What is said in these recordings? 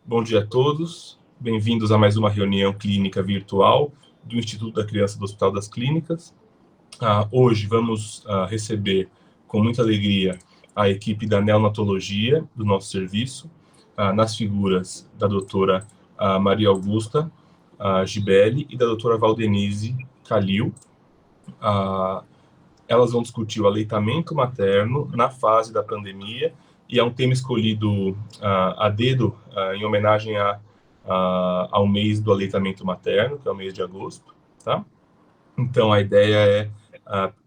Bom dia a todos, bem-vindos a mais uma reunião clínica virtual do Instituto da Criança do Hospital das Clínicas. Hoje vamos receber com muita alegria a equipe da neonatologia do nosso serviço, nas figuras da doutora Maria Augusta Gibelli e da doutora Valdenise Calil. Elas vão discutir o aleitamento materno na fase da pandemia, e é um tema escolhido a dedo em homenagem ao mês do aleitamento materno, que é o mês de agosto, tá? Então, a ideia é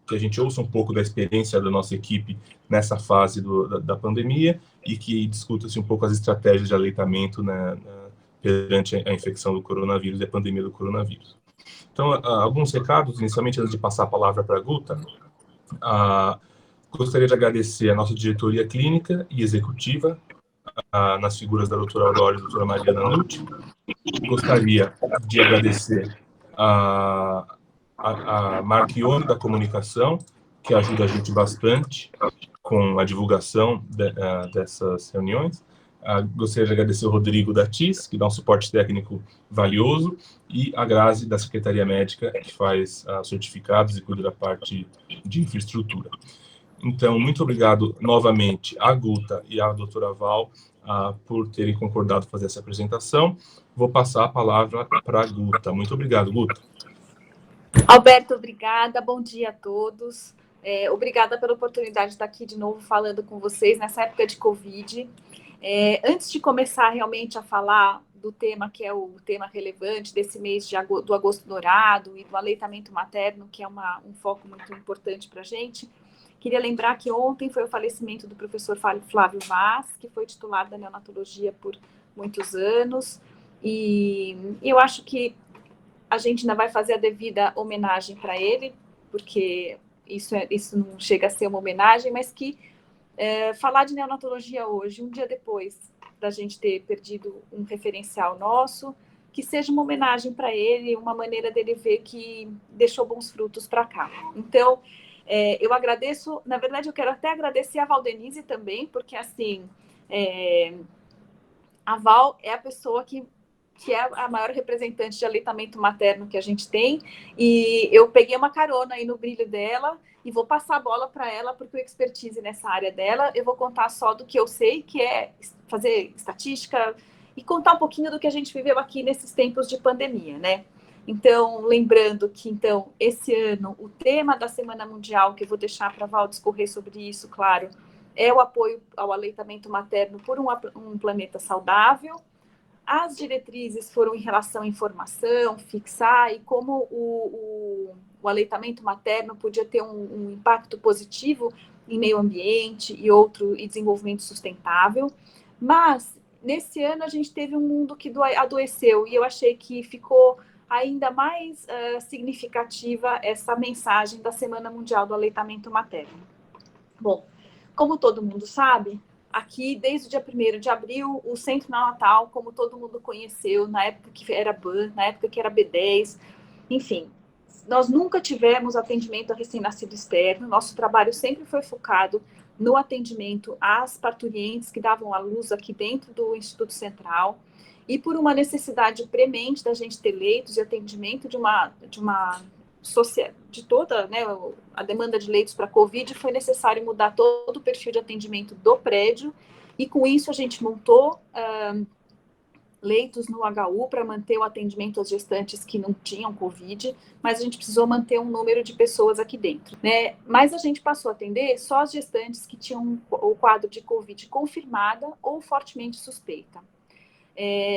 que a gente ouça um pouco da experiência da nossa equipe nessa fase da pandemia e que discuta-se um pouco as estratégias de aleitamento perante a infecção do coronavírus e a pandemia do coronavírus. Então, alguns recados, inicialmente, antes de passar a palavra para a Guta. Gostaria de agradecer a nossa diretoria clínica e executiva, nas figuras da doutora Aurora e da doutora Mariana Nucci. Gostaria de agradecer a Marchione da comunicação, que ajuda a gente bastante com a divulgação dessas reuniões. Gostaria de agradecer o Rodrigo da TIS, que dá um suporte técnico valioso, e a Grazi da Secretaria Médica, que faz certificados e cuida da parte de infraestrutura. Então, muito obrigado novamente à Guta e à doutora Val por terem concordado fazer essa apresentação. Vou passar a palavra para a Guta. Muito obrigado, Guta. Alberto, obrigada. Bom dia a todos. Obrigada pela oportunidade de estar aqui de novo falando com vocês nessa época de Covid. Antes de começar realmente a falar do tema que é o tema relevante desse mês do Agosto Dourado e do aleitamento materno, que é um foco muito importante para a gente, queria lembrar que ontem foi o falecimento do professor Flávio Vaz, que foi titular da neonatologia por muitos anos, e eu acho que a gente ainda vai fazer a devida homenagem para ele, porque isso não chega a ser uma homenagem, mas que falar de neonatologia hoje, um dia depois da gente ter perdido um referencial nosso, que seja uma homenagem para ele, uma maneira dele ver que deixou bons frutos para cá. Então, eu agradeço, na verdade, eu quero até agradecer a Valdenise também, porque, assim, a Val é a pessoa que é a maior representante de aleitamento materno que a gente tem, e eu peguei uma carona aí no brilho dela, e vou passar a bola para ela, porque o expertise nessa área dela, eu vou contar só do que eu sei, que é fazer estatística, e contar um pouquinho do que a gente viveu aqui nesses tempos de pandemia, né? Então, lembrando que, então, esse ano, o tema da Semana Mundial, que eu vou deixar para a Val discorrer sobre isso, claro, é o apoio ao aleitamento materno por um planeta saudável. As diretrizes foram em relação à informação, fixar e como o aleitamento materno podia ter um impacto positivo em meio ambiente e desenvolvimento sustentável. Mas, nesse ano, a gente teve um mundo que adoeceu, e eu achei que ficou ainda mais significativa essa mensagem da Semana Mundial do Aleitamento Materno. Bom, como todo mundo sabe, aqui, desde o dia 1º de abril, o Centro Neonatal, como todo mundo conheceu, na época que era BAN, na época que era B10, enfim, nós nunca tivemos atendimento a recém-nascido externo, nosso trabalho sempre foi focado no atendimento às parturientes que davam à luz aqui dentro do Instituto Central, e por uma necessidade premente da gente ter leitos de atendimento de toda, né, a demanda de leitos para Covid, foi necessário mudar todo o perfil de atendimento do prédio, e com isso a gente montou leitos no HU para manter o atendimento às gestantes que não tinham Covid, mas a gente precisou manter um número de pessoas aqui dentro, né? Mas a gente passou a atender só as gestantes que tinham o quadro de Covid confirmada ou fortemente suspeita.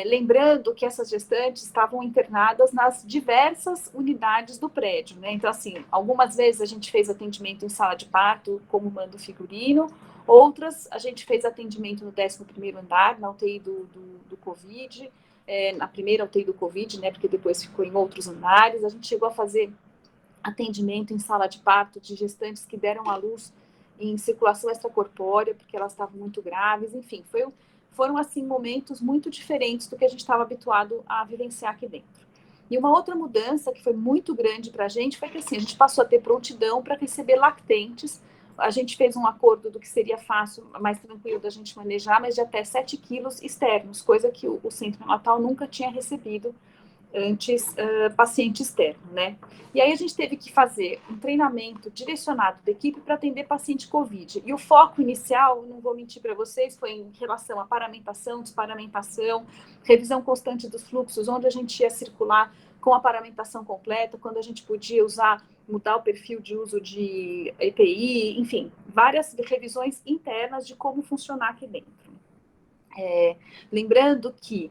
Lembrando que essas gestantes estavam internadas nas diversas unidades do prédio, né? Então, assim, algumas vezes a gente fez atendimento em sala de parto, como manda o figurino, outras a gente fez atendimento no 11º andar, na UTI do Covid, na primeira UTI do Covid, né? Porque depois ficou em outros andares. A gente chegou a fazer atendimento em sala de parto de gestantes que deram à luz em circulação extracorpórea, porque elas estavam muito graves, enfim, foram, assim, momentos muito diferentes do que a gente estava habituado a vivenciar aqui dentro. E uma outra mudança que foi muito grande para a gente foi que, assim, a gente passou a ter prontidão para receber lactentes, a gente fez um acordo do que seria fácil, mais tranquilo da gente manejar, mas de até 7 quilos externos, coisa que o Centro Neonatal nunca tinha recebido antes, paciente externo, né? E aí a gente teve que fazer um treinamento direcionado da equipe para atender paciente COVID. E o foco inicial, não vou mentir para vocês, foi em relação à paramentação, desparamentação, revisão constante dos fluxos, onde a gente ia circular com a paramentação completa, quando a gente podia mudar o perfil de uso de EPI, enfim, várias revisões internas de como funcionar aqui dentro. Lembrando que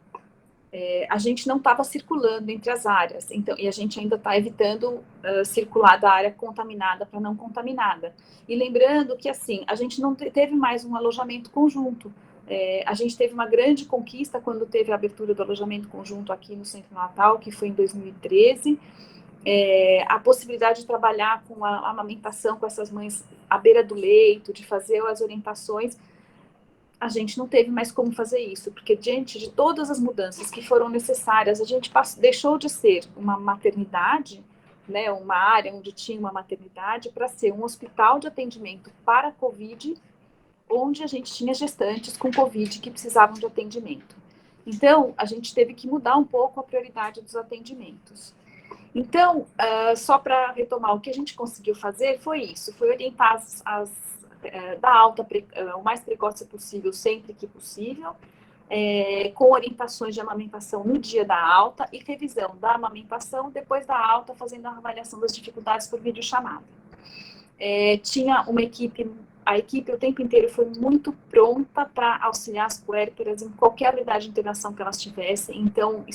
a gente não estava circulando entre as áreas, então, e a gente ainda está evitando circular da área contaminada para não contaminada. E lembrando que, assim, a gente não teve mais um alojamento conjunto. A gente teve uma grande conquista quando teve a abertura do alojamento conjunto aqui no Centro Neonatal, que foi em 2013. A possibilidade de trabalhar com a amamentação com essas mães à beira do leito, de fazer as orientações, a gente não teve mais como fazer isso, porque diante de todas as mudanças que foram necessárias, a gente deixou de ser uma maternidade, né, uma área onde tinha uma maternidade, para ser um hospital de atendimento para a COVID, onde a gente tinha gestantes com COVID que precisavam de atendimento. Então, a gente teve que mudar um pouco a prioridade dos atendimentos. Então, só para retomar, o que a gente conseguiu fazer foi isso, foi orientar da alta o mais precoce possível, sempre que possível, com orientações de amamentação no dia da alta e revisão da amamentação depois da alta, fazendo a avaliação das dificuldades por videochamada. Tinha uma equipe, a equipe o tempo inteiro foi muito pronta para auxiliar as puérperas em qualquer unidade de internação que elas tivessem, então, em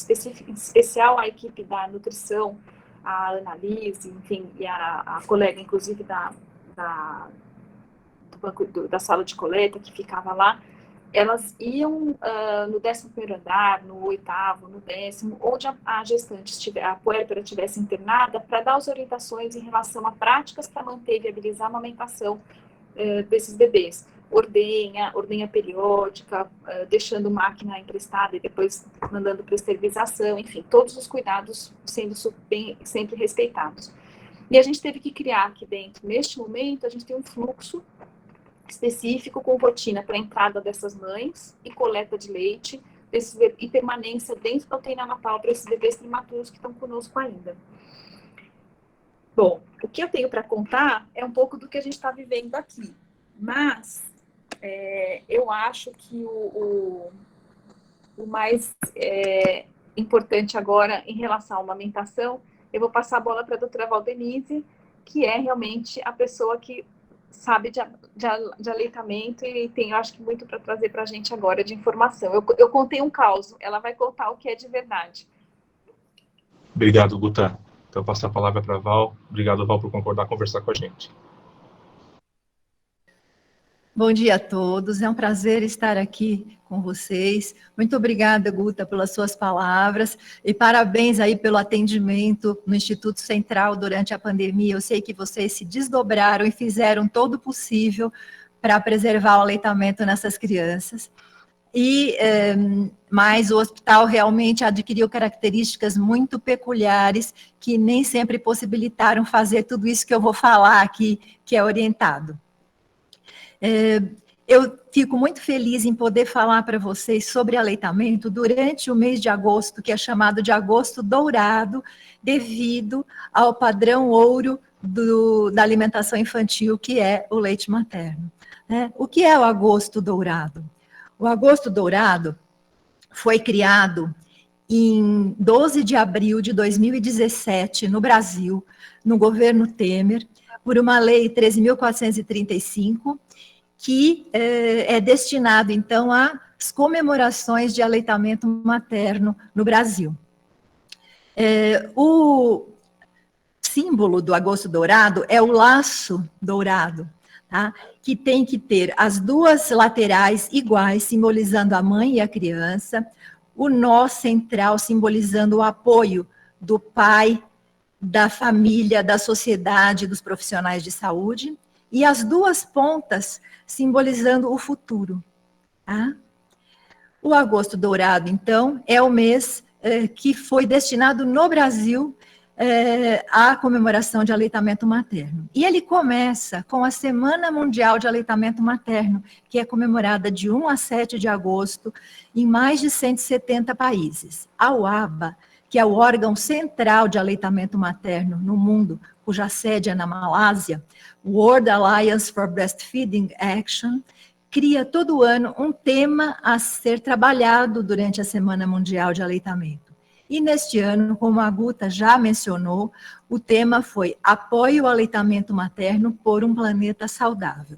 especial a equipe da nutrição, a Annalise, enfim, e a colega, inclusive, da sala de coleta, que ficava lá, elas iam no 11º andar, no 8º, no 10º, onde a gestante, a puérpera estivesse internada, para dar as orientações em relação a práticas para manter e viabilizar a amamentação desses bebês. Ordenha periódica, deixando máquina emprestada e depois mandando para esterilização, enfim, todos os cuidados sendo sempre respeitados. E a gente teve que criar aqui dentro, neste momento, a gente tem um fluxo específico com rotina para a entrada dessas mães e coleta de leite e permanência dentro da UTI neonatal para esses bebês prematuros que estão conosco ainda. Bom, o que eu tenho para contar é um pouco do que a gente está vivendo aqui, mas eu acho que o mais importante agora em relação à amamentação, eu vou passar a bola para a doutora Valdenise, que é realmente a pessoa que sabe de aleitamento e tem, eu acho que, muito para trazer para a gente agora de informação. Eu contei um caos, ela vai contar o que é de verdade. Obrigado, Guta. Então, eu passo a palavra para a Val. Obrigado, Val, por concordar conversar com a gente. Bom dia a todos, é um prazer estar aqui com vocês. Muito obrigada, Guta, pelas suas palavras e parabéns aí pelo atendimento no Instituto Central durante a pandemia. Eu sei que vocês se desdobraram e fizeram todo o possível para preservar o aleitamento nessas crianças. Mas o hospital realmente adquiriu características muito peculiares que nem sempre possibilitaram fazer tudo isso que eu vou falar aqui, que é orientado. Eu fico muito feliz em poder falar para vocês sobre aleitamento durante o mês de agosto, que é chamado de agosto dourado, devido ao padrão ouro da alimentação infantil, que é o leite materno. O que é o agosto dourado? O agosto dourado foi criado em 12 de abril de 2017, no Brasil, no governo Temer, por uma lei 13.435, que é destinado, então, às comemorações de aleitamento materno no Brasil. O símbolo do agosto dourado é o laço dourado, tá? Que tem que ter as duas laterais iguais, simbolizando a mãe e a criança, o nó central simbolizando o apoio do pai, da família, da sociedade, dos profissionais de saúde, e as duas pontas simbolizando o futuro. Tá? O agosto dourado, então, é o mês que foi destinado no Brasil a comemoração de aleitamento materno. E ele começa com a Semana Mundial de Aleitamento Materno, que é comemorada de 1 a 7 de agosto em mais de 170 países. A UABA, que é o órgão central de aleitamento materno no mundo, cuja sede é na Malásia, World Alliance for Breastfeeding Action, cria todo ano um tema a ser trabalhado durante a Semana Mundial de Aleitamento. E neste ano, como a Guta já mencionou, o tema foi Apoio ao aleitamento materno por um planeta saudável.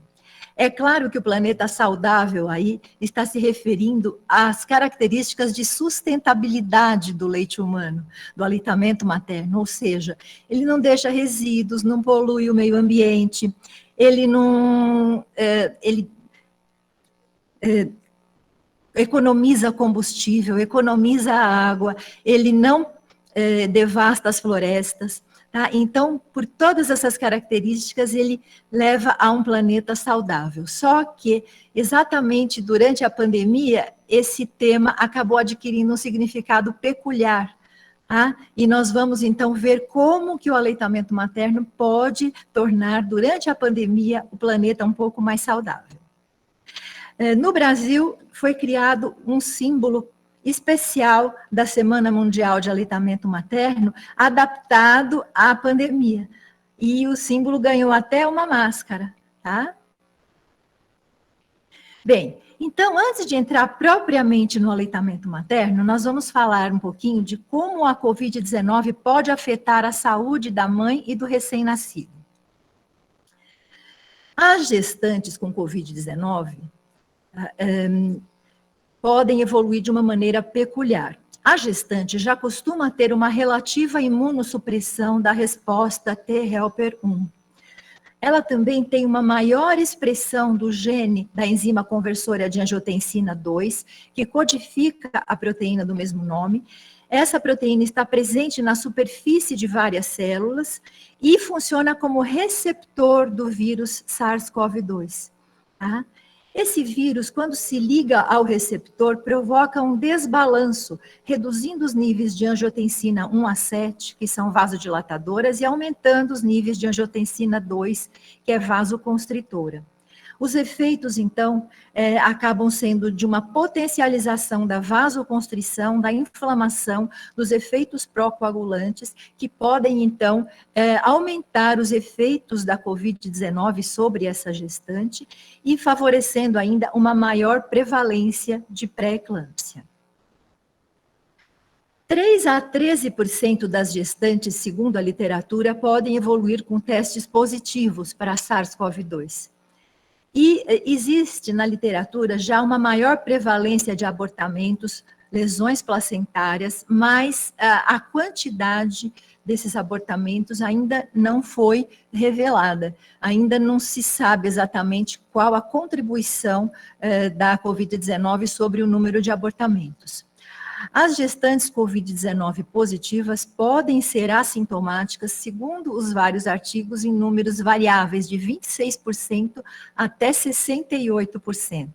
É claro que o planeta saudável aí está se referindo às características de sustentabilidade do leite humano, do aleitamento materno, ou seja, ele não deixa resíduos, não polui o meio ambiente, ele não... economiza combustível, economiza água, ele não devasta as florestas, tá? Então, por todas essas características, ele leva a um planeta saudável. Só que, exatamente durante a pandemia, esse tema acabou adquirindo um significado peculiar, tá? E nós vamos, então, ver como que o aleitamento materno pode tornar, durante a pandemia, o planeta um pouco mais saudável. No Brasil, foi criado um símbolo especial da Semana Mundial de Aleitamento Materno, adaptado à pandemia. E o símbolo ganhou até uma máscara, tá? Bem, então, antes de entrar propriamente no aleitamento materno, nós vamos falar um pouquinho de como a Covid-19 pode afetar a saúde da mãe e do recém-nascido. As gestantes com Covid-19 podem evoluir de uma maneira peculiar. A gestante já costuma ter uma relativa imunossupressão da resposta T-helper 1. Ela também tem uma maior expressão do gene da enzima conversora de angiotensina 2, que codifica a proteína do mesmo nome. Essa proteína está presente na superfície de várias células e funciona como receptor do vírus SARS-CoV-2. Tá? Esse vírus, quando se liga ao receptor, provoca um desbalanço, reduzindo os níveis de angiotensina 1 a 7, que são vasodilatadoras, e aumentando os níveis de angiotensina 2, que é vasoconstritora. Os efeitos, então, acabam sendo de uma potencialização da vasoconstrição, da inflamação, dos efeitos pró-coagulantes, que podem, então, aumentar os efeitos da Covid-19 sobre essa gestante e favorecendo ainda uma maior prevalência de pré-eclâmpsia. 3 a 13% das gestantes, segundo a literatura, podem evoluir com testes positivos para SARS-CoV-2. E existe na literatura já uma maior prevalência de abortamentos, lesões placentárias, mas a quantidade desses abortamentos ainda não foi revelada. Ainda não se sabe exatamente qual a contribuição da Covid-19 sobre o número de abortamentos. As gestantes Covid-19 positivas podem ser assintomáticas, segundo os vários artigos, em números variáveis de 26% até 68%.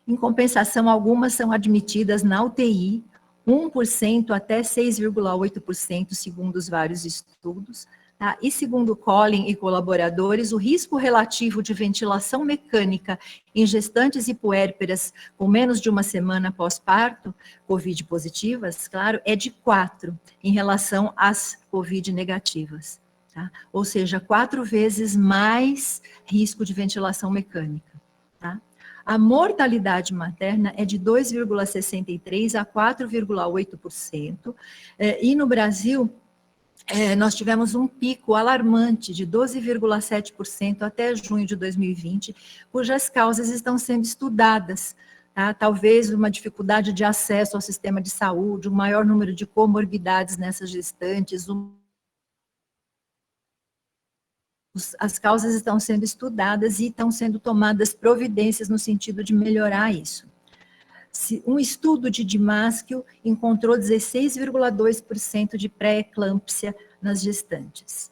Em compensação, algumas são admitidas na UTI, 1% até 6,8%, segundo os vários estudos. Tá? E segundo Collin e colaboradores, o risco relativo de ventilação mecânica em gestantes e puérperas com menos de uma semana pós-parto, COVID positivas, claro, é de 4 em relação às COVID negativas. Tá? Ou seja, 4 vezes mais risco de ventilação mecânica. Tá? A mortalidade materna é de 2,63% a 4,8%, e no Brasil, nós tivemos um pico alarmante de 12,7% até junho de 2020, cujas causas estão sendo estudadas. Tá? Talvez uma dificuldade de acesso ao sistema de saúde, um maior número de comorbidades nessas gestantes. As causas estão sendo estudadas e estão sendo tomadas providências no sentido de melhorar isso. Um estudo de Dimaschio encontrou 16,2% de pré-eclâmpsia nas gestantes.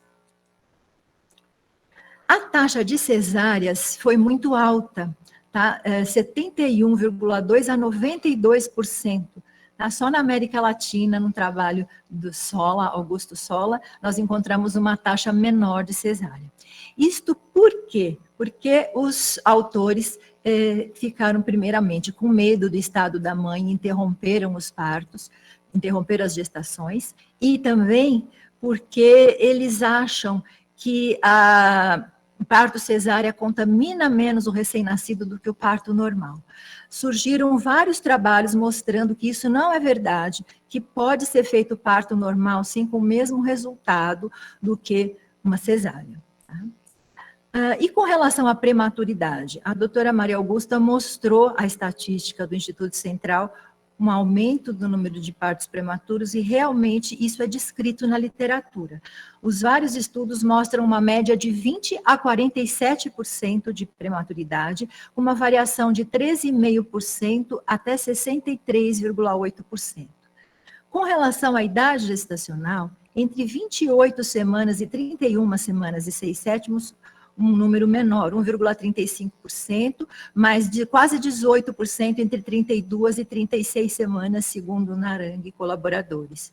A taxa de cesáreas foi muito alta, tá? 71,2% a 92% Tá? Só na América Latina, no trabalho do Sola, Augusto Sola, nós encontramos uma taxa menor de cesárea. Isto por quê? Porque os autores ficaram primeiramente com medo do estado da mãe, interromperam os partos, interromperam as gestações, e também porque eles acham que o parto cesárea contamina menos o recém-nascido do que o parto normal. Surgiram vários trabalhos mostrando que isso não é verdade, que pode ser feito parto normal, sim, com o mesmo resultado do que uma cesárea. Tá? E com relação à prematuridade, a doutora Maria Augusta mostrou a estatística do Instituto Central, um aumento do número de partos prematuros, e realmente isso é descrito na literatura. Os vários estudos mostram uma média de 20% a 47% de prematuridade, com uma variação de 13,5% até 63,8%. Com relação à idade gestacional, entre 28 semanas e 31 semanas e 6/7, um número menor, 1,35%, mas de quase 18% entre 32 e 36 semanas, segundo Narang e colaboradores.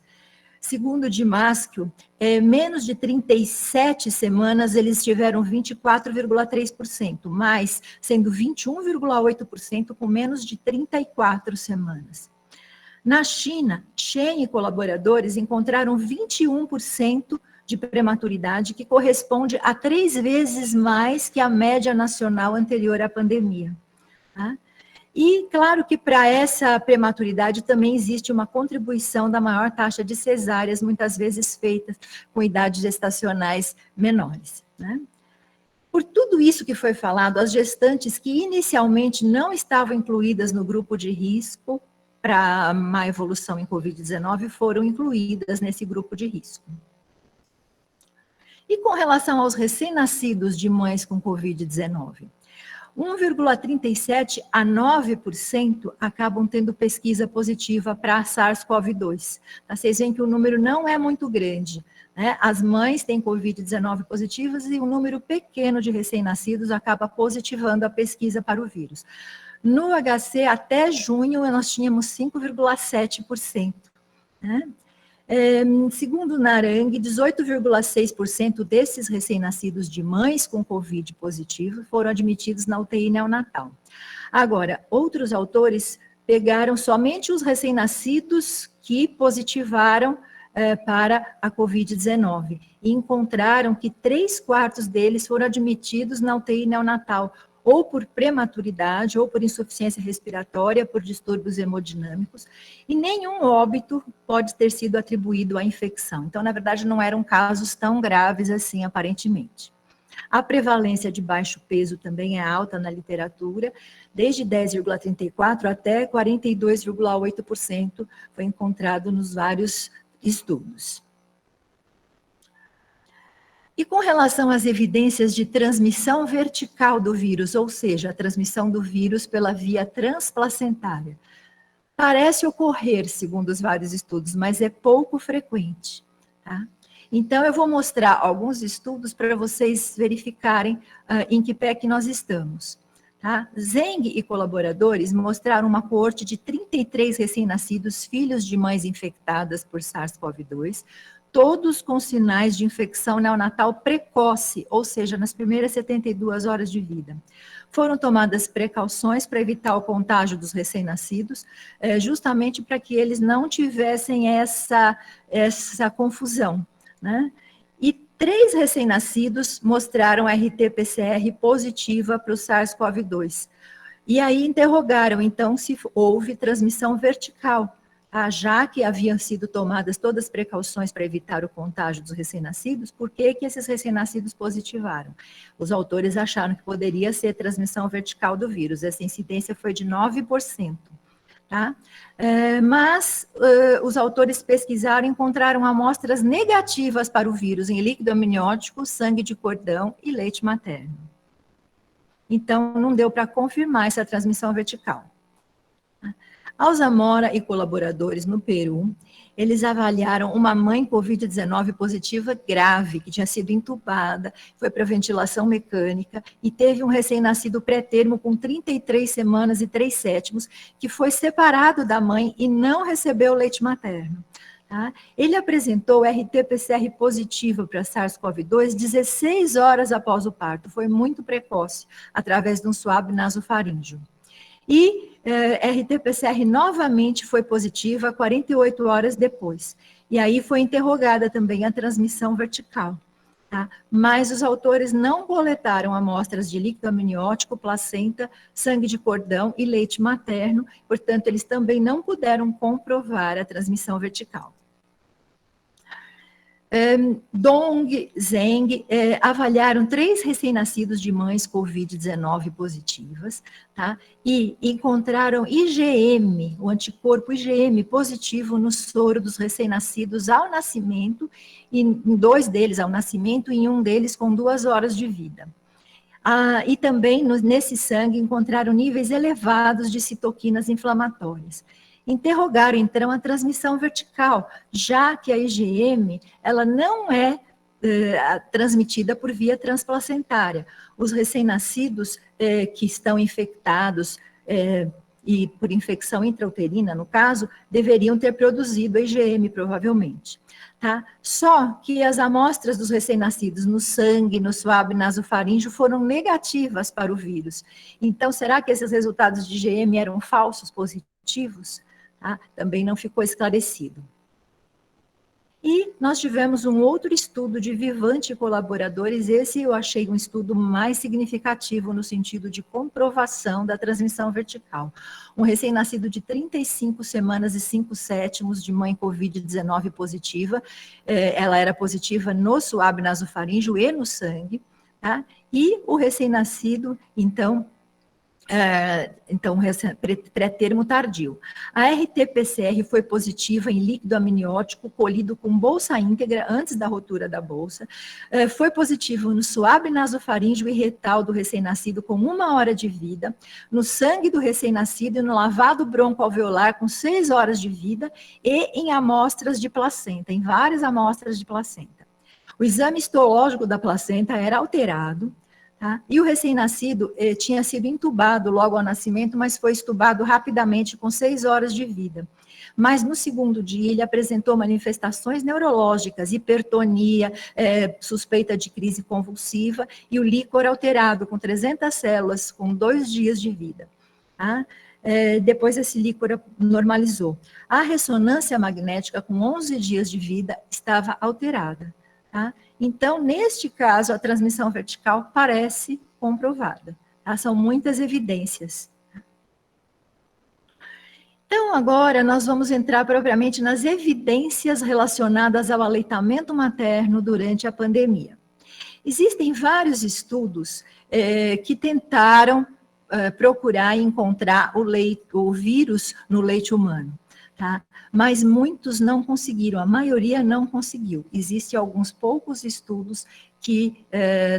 Segundo de Maschio, menos de 37 semanas, eles tiveram 24,3%, mas sendo 21,8% com menos de 34 semanas. Na China, Chen e colaboradores encontraram 21% de prematuridade, que corresponde a 3 vezes mais que a média nacional anterior à pandemia. Tá? E, claro que para essa prematuridade também existe uma contribuição da maior taxa de cesáreas, muitas vezes feitas com idades gestacionais menores. Né? Por tudo isso que foi falado, as gestantes que inicialmente não estavam incluídas no grupo de risco para má evolução em Covid-19 foram incluídas nesse grupo de risco. E com relação aos recém-nascidos de mães com Covid-19, 1,37% a 9% acabam tendo pesquisa positiva para SARS-CoV-2. Vocês veem que o número não é muito grande, né? As mães têm Covid-19 positivas e um número pequeno de recém-nascidos acaba positivando a pesquisa para o vírus. No HC, até junho, nós tínhamos 5,7%. Né? Segundo Narang, 18,6% desses recém-nascidos de mães com Covid positivo foram admitidos na UTI neonatal. Agora, outros autores pegaram somente os recém-nascidos que positivaram para a Covid-19 e encontraram que 3/4 deles foram admitidos na UTI neonatal, ou por prematuridade, ou por insuficiência respiratória, por distúrbios hemodinâmicos, e nenhum óbito pode ter sido atribuído à infecção. Então, na verdade, não eram casos tão graves assim, aparentemente. A prevalência de baixo peso também é alta na literatura, desde 10,34% até 42,8% foi encontrado nos vários estudos. E com relação às evidências de transmissão vertical do vírus, ou seja, a transmissão do vírus pela via transplacentária, parece ocorrer, segundo os vários estudos, mas é pouco frequente. Tá? Então, eu vou mostrar alguns estudos para vocês verificarem em que pé que nós estamos. Tá? Zeng e colaboradores mostraram uma coorte de 33 recém-nascidos, filhos de mães infectadas por SARS-CoV-2, todos com sinais de infecção neonatal precoce, ou seja, nas primeiras 72 horas de vida. Foram tomadas precauções para evitar o contágio dos recém-nascidos, justamente para que eles não tivessem essa confusão. Né? E 3 recém-nascidos mostraram RT-PCR positiva para o SARS-CoV-2. E aí interrogaram, então, se houve transmissão vertical, já que haviam sido tomadas todas as precauções para evitar o contágio dos recém-nascidos, por que esses recém-nascidos positivaram? Os autores acharam que poderia ser transmissão vertical do vírus, essa incidência foi de 9%. Tá? Mas os autores pesquisaram e encontraram amostras negativas para o vírus em líquido amniótico, sangue de cordão e leite materno. Então, não deu para confirmar essa transmissão vertical. Alzamora e colaboradores no Peru, eles avaliaram uma mãe Covid-19 positiva grave, que tinha sido entubada, foi para ventilação mecânica e teve um recém-nascido pré-termo com 33 semanas e 3/7, que foi separado da mãe e não recebeu leite materno. Tá? Ele apresentou RT-PCR positiva para SARS-CoV-2 16 horas após o parto, foi muito precoce, através de um swab nasofaríngeo. E RT-PCR novamente foi positiva 48 horas depois. E aí foi interrogada também a transmissão vertical. Tá? Mas os autores não coletaram amostras de líquido amniótico, placenta, sangue de cordão e leite materno, portanto, eles também não puderam comprovar a transmissão vertical. Dong, Zheng, avaliaram 3 recém-nascidos de mães Covid-19 positivas, tá? E encontraram IgM, o anticorpo IgM positivo no soro dos recém-nascidos ao nascimento, e em 2 deles ao nascimento e em um deles com 2 horas de vida. E também nesse sangue encontraram níveis elevados de citoquinas inflamatórias. Interrogaram, então, a transmissão vertical, já que a IgM, ela não é transmitida por via transplacentária. Os recém-nascidos que estão infectados e por infecção intrauterina, no caso, deveriam ter produzido a IgM, provavelmente. Tá? Só que as amostras dos recém-nascidos no sangue, no swab nasofaríngeo, foram negativas para o vírus. Então, será que esses resultados de IgM eram falsos positivos? Tá? Também não ficou esclarecido. E nós tivemos um outro estudo de Vivante e colaboradores, esse eu achei um estudo mais significativo no sentido de comprovação da transmissão vertical. Um recém-nascido de 35 semanas e 5/7 de mãe Covid-19 positiva, ela era positiva no swab nasofaríngeo e no sangue, tá? E o recém-nascido, então pré-termo tardio. A RT-PCR foi positiva em líquido amniótico colhido com bolsa íntegra antes da rotura da bolsa, foi positivo no swab nasofaríngeo e retal do recém-nascido com 1 hora de vida, no sangue do recém-nascido e no lavado broncoalveolar com 6 horas de vida e em amostras de placenta, em várias amostras de placenta. O exame histológico da placenta era alterado, tá? E o recém-nascido tinha sido entubado logo ao nascimento, mas foi estubado rapidamente com 6 horas de vida. Mas no segundo dia ele apresentou manifestações neurológicas, hipertonia, suspeita de crise convulsiva e o líquor alterado com 300 células com 2 dias de vida. Tá? Depois esse líquor normalizou. A ressonância magnética com 11 dias de vida estava alterada. Tá? Então, neste caso, a transmissão vertical parece comprovada. Tá? São muitas evidências. Então, agora nós vamos entrar propriamente nas evidências relacionadas ao aleitamento materno durante a pandemia. Existem vários estudos que tentaram procurar e encontrar o vírus no leite humano. Tá? Mas muitos não conseguiram, a maioria não conseguiu. Existem alguns poucos estudos que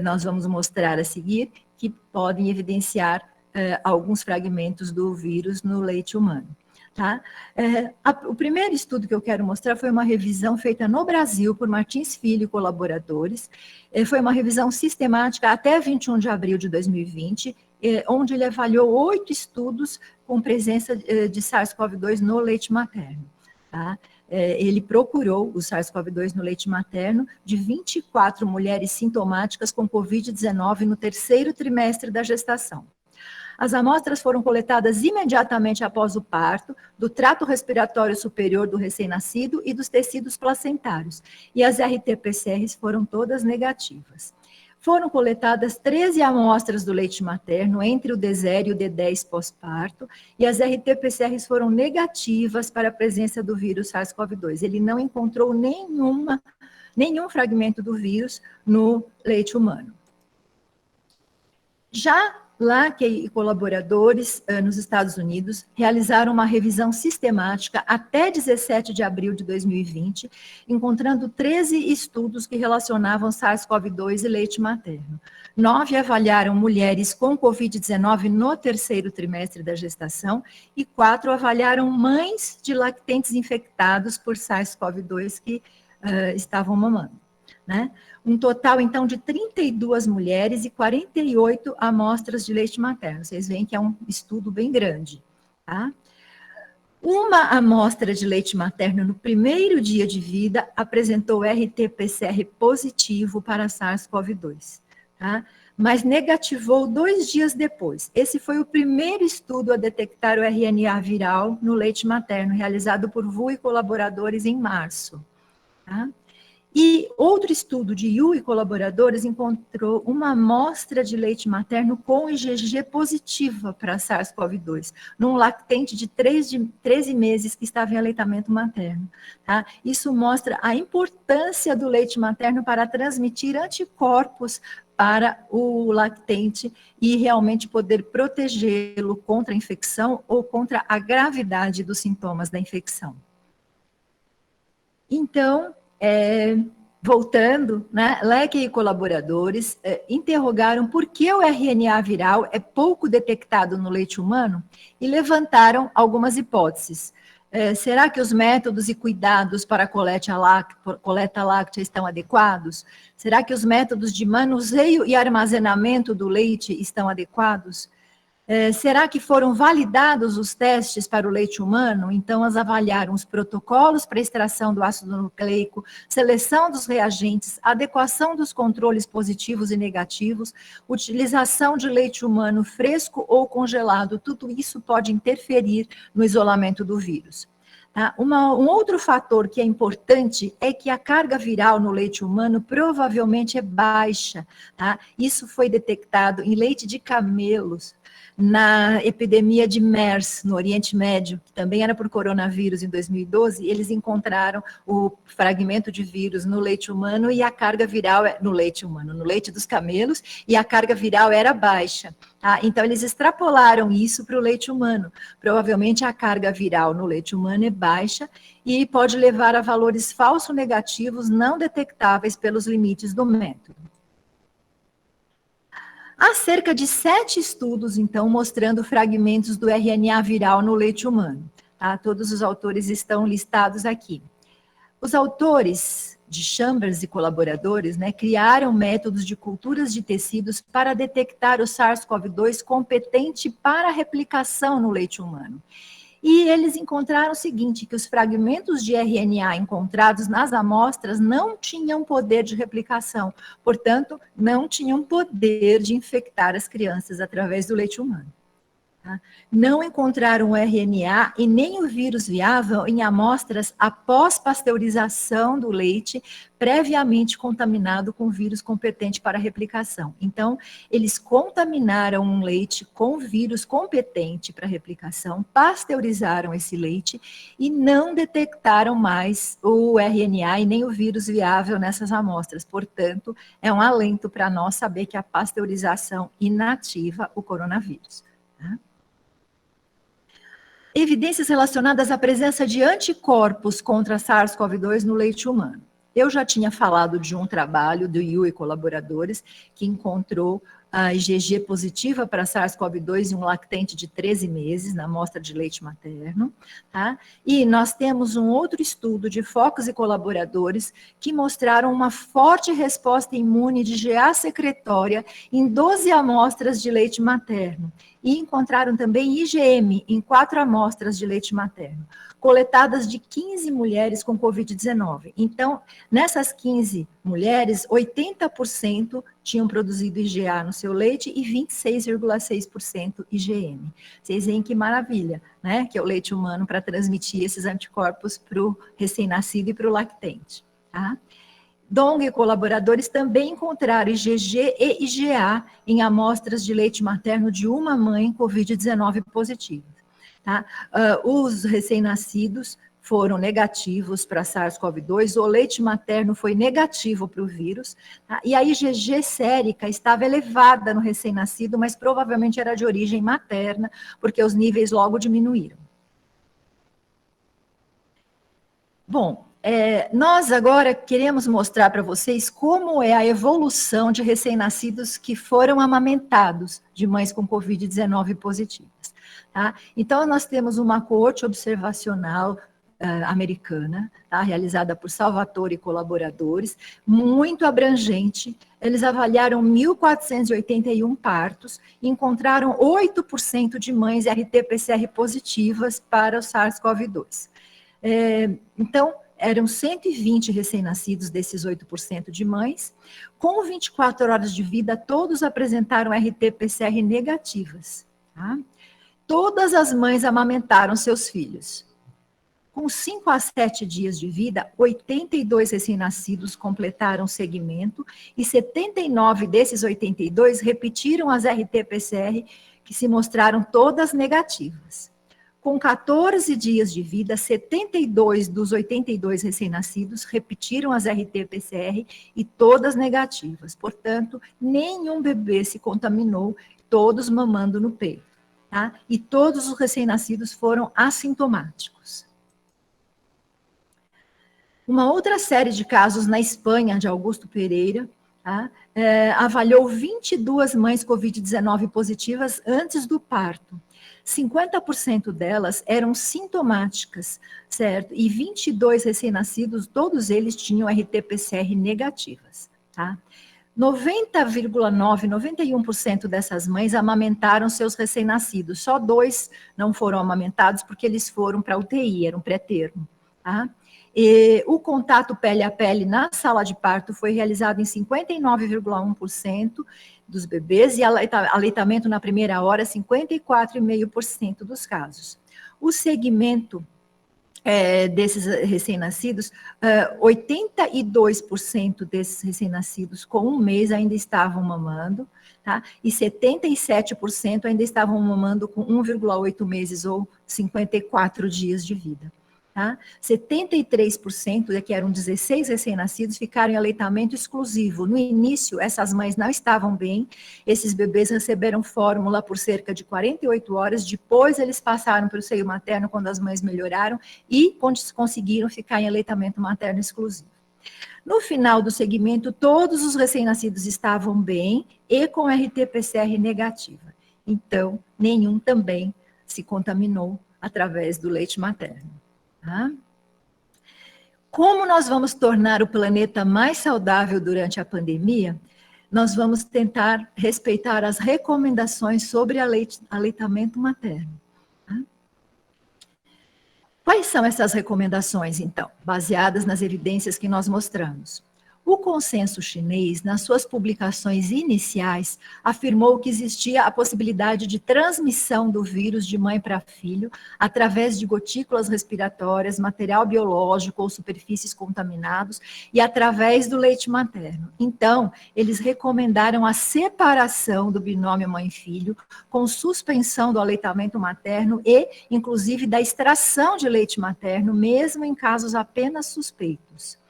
nós vamos mostrar a seguir, que podem evidenciar alguns fragmentos do vírus no leite humano. Tá? O primeiro estudo que eu quero mostrar foi uma revisão feita no Brasil por Martins Filho e colaboradores. Foi uma revisão sistemática até 21 de abril de 2020, onde ele avaliou 8 estudos com presença de SARS-CoV-2 no leite materno. Tá? Ele procurou o SARS-CoV-2 no leite materno de 24 mulheres sintomáticas com Covid-19 no 3º trimestre da gestação. As amostras foram coletadas imediatamente após o parto, do trato respiratório superior do recém-nascido e dos tecidos placentários, e as RT-PCRs foram todas negativas. Foram coletadas 13 amostras do leite materno entre o D0 e o D10 pós-parto, e as RT-PCRs foram negativas para a presença do vírus SARS-CoV-2. Ele não encontrou nenhum fragmento do vírus no leite humano. Já Lackey e colaboradores nos Estados Unidos realizaram uma revisão sistemática até 17 de abril de 2020, encontrando 13 estudos que relacionavam SARS-CoV-2 e leite materno. 9 avaliaram mulheres com Covid-19 no terceiro trimestre da gestação e 4 avaliaram mães de lactentes infectados por SARS-CoV-2 que estavam mamando, né? Um total, então, de 32 mulheres e 48 amostras de leite materno. Vocês veem que é um estudo bem grande, tá? Uma amostra de leite materno no primeiro dia de vida apresentou RT-PCR positivo para SARS-CoV-2, tá? Mas negativou 2 dias depois. Esse foi o primeiro estudo a detectar o RNA viral no leite materno, realizado por Vu e colaboradores em março, tá? E outro estudo de Yu e colaboradores encontrou uma amostra de leite materno com IgG positiva para SARS-CoV-2, num lactente de 13 meses que estava em aleitamento materno. Tá? Isso mostra a importância do leite materno para transmitir anticorpos para o lactente e realmente poder protegê-lo contra a infecção ou contra a gravidade dos sintomas da infecção. Então, voltando, né, Lackey e colaboradores interrogaram por que o RNA viral é pouco detectado no leite humano e levantaram algumas hipóteses. Será que os métodos e cuidados para a coleta láctea estão adequados? Será que os métodos de manuseio e armazenamento do leite estão adequados? Será que foram validados os testes para o leite humano? Então, elas avaliaram os protocolos para extração do ácido nucleico, seleção dos reagentes, adequação dos controles positivos e negativos, utilização de leite humano fresco ou congelado, tudo isso pode interferir no isolamento do vírus. Tá? Um outro fator que é importante é que a carga viral no leite humano provavelmente é baixa. Tá? Isso foi detectado em leite de camelos, na epidemia de MERS, no Oriente Médio, que também era por coronavírus em 2012, eles encontraram o fragmento de vírus no leite humano e a carga viral, no leite humano, no leite dos camelos, e a carga viral era baixa. Tá? Então, eles extrapolaram isso para o leite humano. Provavelmente a carga viral no leite humano é baixa e pode levar a valores falso negativos não detectáveis pelos limites do método. Há cerca de 7 estudos, então, mostrando fragmentos do RNA viral no leite humano. Tá? Todos os autores estão listados aqui. Os autores de Chambers e colaboradores, né, criaram métodos de culturas de tecidos para detectar o SARS-CoV-2 competente para replicação no leite humano. E eles encontraram o seguinte, que os fragmentos de RNA encontrados nas amostras não tinham poder de replicação, portanto, não tinham poder de infectar as crianças através do leite humano. Tá? Não encontraram o RNA e nem o vírus viável em amostras após pasteurização do leite previamente contaminado com vírus competente para replicação. Então, eles contaminaram um leite com vírus competente para replicação, pasteurizaram esse leite e não detectaram mais o RNA e nem o vírus viável nessas amostras. Portanto, é um alento para nós saber que a pasteurização inativa o coronavírus. Tá? Evidências relacionadas à presença de anticorpos contra SARS-CoV-2 no leite humano. Eu já tinha falado de um trabalho do Yu e colaboradores que encontrou a IgG positiva para SARS-CoV-2 em um lactente de 13 meses na amostra de leite materno. Tá? E nós temos um outro estudo de Focus e colaboradores que mostraram uma forte resposta imune de IgA secretória em 12 amostras de leite materno. E encontraram também IgM em 4 amostras de leite materno, coletadas de 15 mulheres com Covid-19. Então, nessas 15 mulheres, 80% tinham produzido IgA no seu leite e 26,6% IgM. Vocês veem que maravilha, né? Que é o leite humano para transmitir esses anticorpos para o recém-nascido e para o lactente. Tá? Dong e colaboradores também encontraram IgG e IgA em amostras de leite materno de uma mãe Covid-19 positiva. Tá? Os recém-nascidos foram negativos para SARS-CoV-2, o leite materno foi negativo para o vírus, tá? E a IgG sérica estava elevada no recém-nascido, mas provavelmente era de origem materna, porque os níveis logo diminuíram. Bom, nós agora queremos mostrar para vocês como é a evolução de recém-nascidos que foram amamentados de mães com Covid-19 positivas. Tá? Então, nós temos uma coorte observacional americana, tá? Realizada por Salvatore e colaboradores, muito abrangente. Eles avaliaram 1.481 partos e encontraram 8% de mães RT-PCR positivas para o SARS-CoV-2. Então, eram 120 recém-nascidos desses 8% de mães. Com 24 horas de vida, todos apresentaram RT-PCR negativas. Tá? Todas as mães amamentaram seus filhos. Com 5 a 7 dias de vida, 82 recém-nascidos completaram o segmento e 79 desses 82 repetiram as RT-PCR, que se mostraram todas negativas. Com 14 dias de vida, 72 dos 82 recém-nascidos repetiram as RT-PCR e todas negativas. Portanto, nenhum bebê se contaminou, todos mamando no peito. Tá? E todos os recém-nascidos foram assintomáticos. Uma outra série de casos na Espanha, de Augusto Pereira, tá? Avaliou 22 mães Covid-19 positivas antes do parto. 50% delas eram sintomáticas, certo? E 22 recém-nascidos, todos eles tinham RT-PCR negativas, tá? 91% dessas mães amamentaram seus recém-nascidos. Só 2 não foram amamentados porque eles foram para UTI, era um pré-termo, tá? E o contato pele a pele na sala de parto foi realizado em 59,1% dos bebês e aleitamento na primeira hora, 54,5% dos casos. O segmento desses recém-nascidos, 82% desses recém-nascidos com 1 mês ainda estavam mamando, tá? E 77% ainda estavam mamando com 1,8 meses ou 54 dias de vida. Tá? 73%, que eram 16 recém-nascidos, ficaram em aleitamento exclusivo. No início, essas mães não estavam bem, esses bebês receberam fórmula por cerca de 48 horas, depois eles passaram para o seio materno quando as mães melhoraram e conseguiram ficar em aleitamento materno exclusivo. No final do segmento, todos os recém-nascidos estavam bem e com RT-PCR negativa. Então, nenhum também se contaminou através do leite materno. Tá? Como nós vamos tornar o planeta mais saudável durante a pandemia? Nós vamos tentar respeitar as recomendações sobre aleitamento materno. Tá? Quais são essas recomendações, então, baseadas nas evidências que nós mostramos? O consenso chinês, nas suas publicações iniciais, afirmou que existia a possibilidade de transmissão do vírus de mãe para filho através de gotículas respiratórias, material biológico ou superfícies contaminados e através do leite materno. Então, eles recomendaram a separação do binômio mãe-filho com suspensão do aleitamento materno e, inclusive, da extração de leite materno, mesmo em casos apenas suspeitos.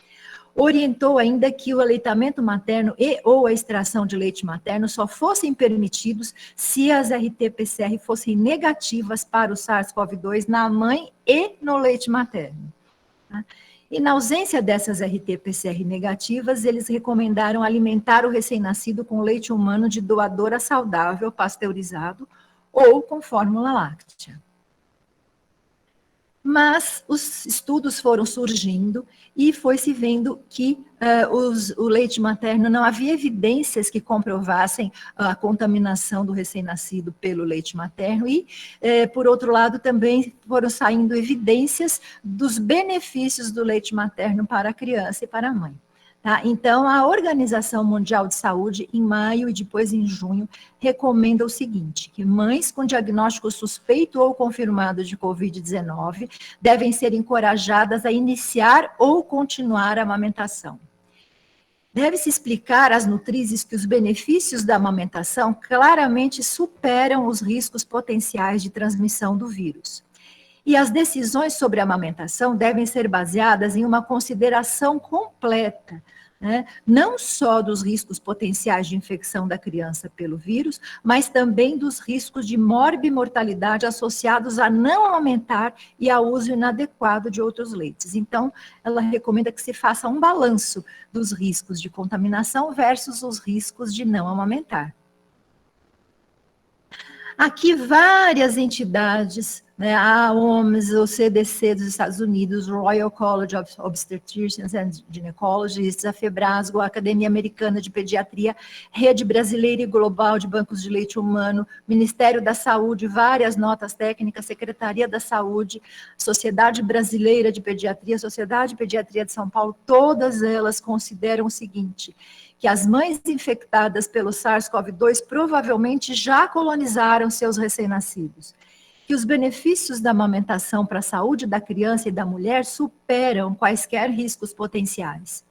Orientou ainda que o aleitamento materno e ou a extração de leite materno só fossem permitidos se as RT-PCR fossem negativas para o SARS-CoV-2 na mãe e no leite materno. Tá? E na ausência dessas RT-PCR negativas, eles recomendaram alimentar o recém-nascido com leite humano de doadora saudável, pasteurizado, ou com fórmula láctea. Mas os estudos foram surgindo e foi se vendo que o leite materno, não havia evidências que comprovassem a contaminação do recém-nascido pelo leite materno e, por outro lado, também foram saindo evidências dos benefícios do leite materno para a criança e para a mãe. Tá? Então, a Organização Mundial de Saúde, em maio e depois em junho, recomenda o seguinte, que mães com diagnóstico suspeito ou confirmado de Covid-19 devem ser encorajadas a iniciar ou continuar a amamentação. Deve-se explicar às nutrizes que os benefícios da amamentação claramente superam os riscos potenciais de transmissão do vírus. E as decisões sobre a amamentação devem ser baseadas em uma consideração completa, né? Não só dos riscos potenciais de infecção da criança pelo vírus, mas também dos riscos de morbimortalidade associados a não amamentar e ao uso inadequado de outros leites. Então, ela recomenda que se faça um balanço dos riscos de contaminação versus os riscos de não amamentar. Aqui várias entidades, né, a OMS, o CDC dos Estados Unidos, o Royal College of Obstetricians and Gynecologists, a FEBRASGO, a Academia Americana de Pediatria, Rede Brasileira e Global de Bancos de Leite Humano, Ministério da Saúde, várias notas técnicas, Secretaria da Saúde, Sociedade Brasileira de Pediatria, Sociedade de Pediatria de São Paulo, todas elas consideram o seguinte, que as mães infectadas pelo SARS-CoV-2 provavelmente já colonizaram seus recém-nascidos, que os benefícios da amamentação para a saúde da criança e da mulher superam quaisquer riscos potenciais,